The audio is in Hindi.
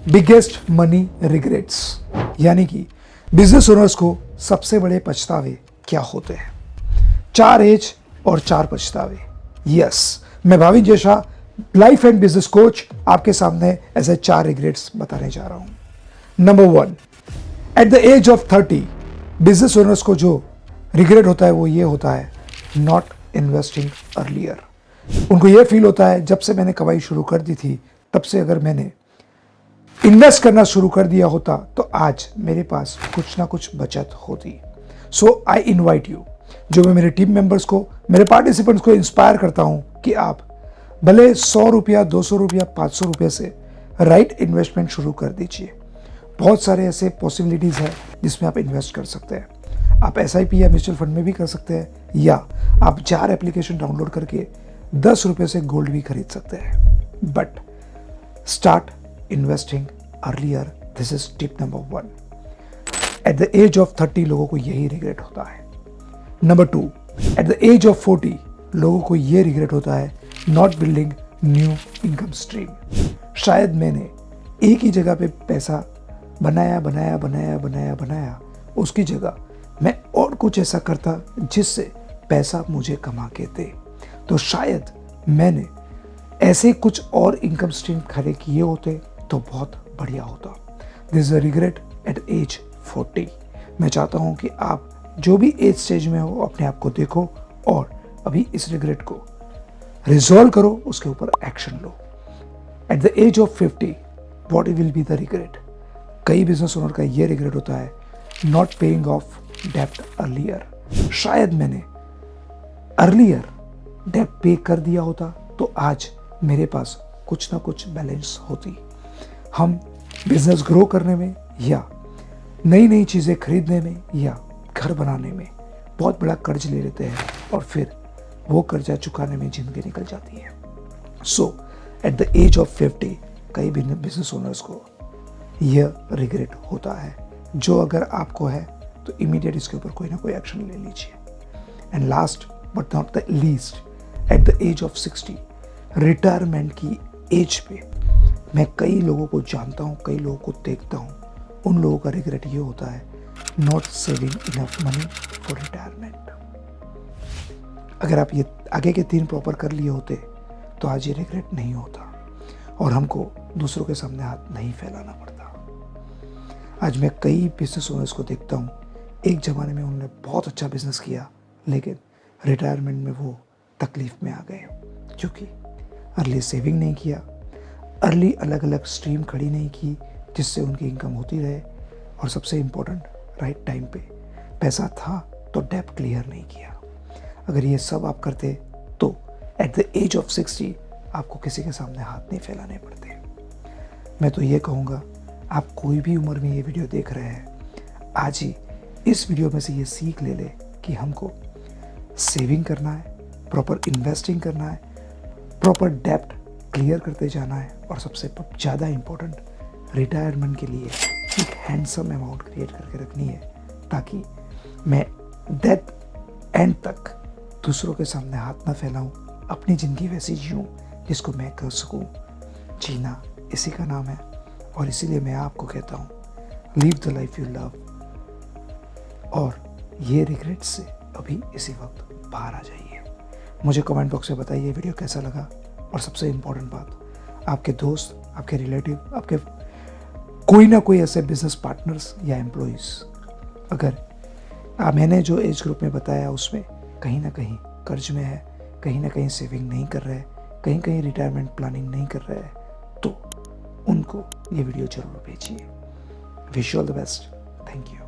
बिगेस्ट मनी रिग्रेट्स, यानी कि बिजनेस ओनर्स को सबसे बड़े पछतावे क्या होते हैं। 4 एज और 4 पछतावे। यस, मैं भाविन जैसा लाइफ एंड बिजनेस कोच आपके सामने ऐसे 4 रिग्रेट्स बताने जा रहा हूं। Number 1, at the age of 30 business owners को जो रिग्रेट होता है वो ये होता है, नॉट इन्वेस्टिंग अर्लियर। उनको ये फील होता है जब से मैंने कमाई शुरू कर दी थी तब से अगर मैंने इन्वेस्ट करना शुरू कर दिया होता तो आज मेरे पास कुछ ना कुछ बचत होती। सो आई इनवाइट यू, जो मैं मेरे टीम मेंबर्स को, मेरे पार्टिसिपेंट्स को इंस्पायर करता हूं कि आप भले 100 रुपया, 200 रुपया, 500 रुपये से राइट इन्वेस्टमेंट शुरू कर दीजिए। बहुत सारे ऐसे पॉसिबिलिटीज है जिसमें आप इन्वेस्ट कर सकते हैं। आप SIP या म्यूचुअल फंड में भी कर सकते हैं, या आप जार एप्लीकेशन डाउनलोड करके 10 रुपये से गोल्ड भी खरीद सकते हैं। But start investing earlier, this is tip number 1। At the age of 30 लोगों को यही रिग्रेट होता है। Number 2, at the age of 40 लोगों को यह रिग्रेट होता है, not building new income stream. शायद मैंने एक ही जगह पे पैसा बनाया, उसकी जगह मैं और कुछ ऐसा करता जिससे पैसा मुझे कमा के दे, तो शायद मैंने ऐसे कुछ और इनकम स्ट्रीम खड़े किए होते तो बहुत बढ़िया होता। This is a regret at age 40। मैं चाहता हूं कि आप जो भी एज स्टेज में हो अपने आप को देखो और अभी इस रिग्रेट को रिजॉल्व करो, उसके ऊपर एक्शन लो। At the age of 50 what will be the regret. कई बिजनेस ओनर का ये रिग्रेट होता है, नॉट पेइंग ऑफ डेप्ट अर्लियर। शायद मैंने अर्लियर डेप्ट पे कर दिया होता तो आज मेरे पास कुछ ना कुछ बैलेंस होती। हम बिजनेस ग्रो करने में या नई नई चीज़ें खरीदने में या घर बनाने में बहुत बड़ा कर्ज ले लेते हैं और फिर वो कर्जा चुकाने में जिंदगी निकल जाती है। सो एट द एज ऑफ 50 कई बिजनेस ओनर्स को यह रिग्रेट होता है, जो अगर आपको है तो इमीडिएट इसके ऊपर कोई ना कोई एक्शन ले लीजिए। And last but not the least, at the age of 60 retirement की एज पे मैं कई लोगों को जानता हूँ, कई लोगों को देखता हूँ, उन लोगों का रिग्रेट ये होता है, not saving enough money for retirement. अगर आप ये आगे के 3 प्रॉपर कर लिए होते तो आज ये रिग्रेट नहीं होता और हमको दूसरों के सामने हाथ नहीं फैलाना पड़ता। आज मैं कई बिजनेस ओनर्स को देखता हूँ, एक ज़माने में उन्होंने बहुत अच्छा बिजनेस किया लेकिन रिटायरमेंट में वो तकलीफ में आ गए क्योंकि अर्ली सेविंग नहीं किया, अर्ली अलग अलग स्ट्रीम खड़ी नहीं की जिससे उनकी इनकम होती रहे, और सबसे इम्पोर्टेंट राइट टाइम पे पैसा था तो डेब्ट क्लियर नहीं किया। अगर ये सब आप करते तो एट द एज ऑफ 60 आपको किसी के सामने हाथ नहीं फैलाने पड़ते। मैं तो ये कहूँगा, आप कोई भी उम्र में ये वीडियो देख रहे हैं, आज ही इस वीडियो में से ये सीख ले कि हमको सेविंग करना है, प्रॉपर इन्वेस्टिंग करना है, प्रॉपर डेब्ट क्लियर करते जाना है, और सबसे ज़्यादा इम्पोर्टेंट रिटायरमेंट के लिए एक हैंडसम अमाउंट क्रिएट करके रखनी है ताकि मैं डेथ एंड तक दूसरों के सामने हाथ ना फैलाऊं, अपनी ज़िंदगी वैसी जीऊँ जिसको मैं कर सकूं। जीना इसी का नाम है और इसीलिए मैं आपको कहता हूँ, leave the life you love, और ये रिग्रेट से अभी इसी वक्त बाहर आ जाइए। मुझे कमेंट बॉक्स में बताइए वीडियो कैसा लगा, और सबसे इम्पोर्टेंट बात, आपके दोस्त, आपके रिलेटिव, आपके कोई ना कोई ऐसे बिजनेस पार्टनर्स या एम्प्लॉइज़, अगर मैंने जो एज ग्रुप में बताया उसमें कहीं ना कहीं कर्ज में है, कहीं ना कहीं सेविंग नहीं कर रहे, कहीं कहीं रिटायरमेंट प्लानिंग नहीं कर रहे हैं, तो उनको ये वीडियो जरूर भेजिए। Wish you all the best. Thank you.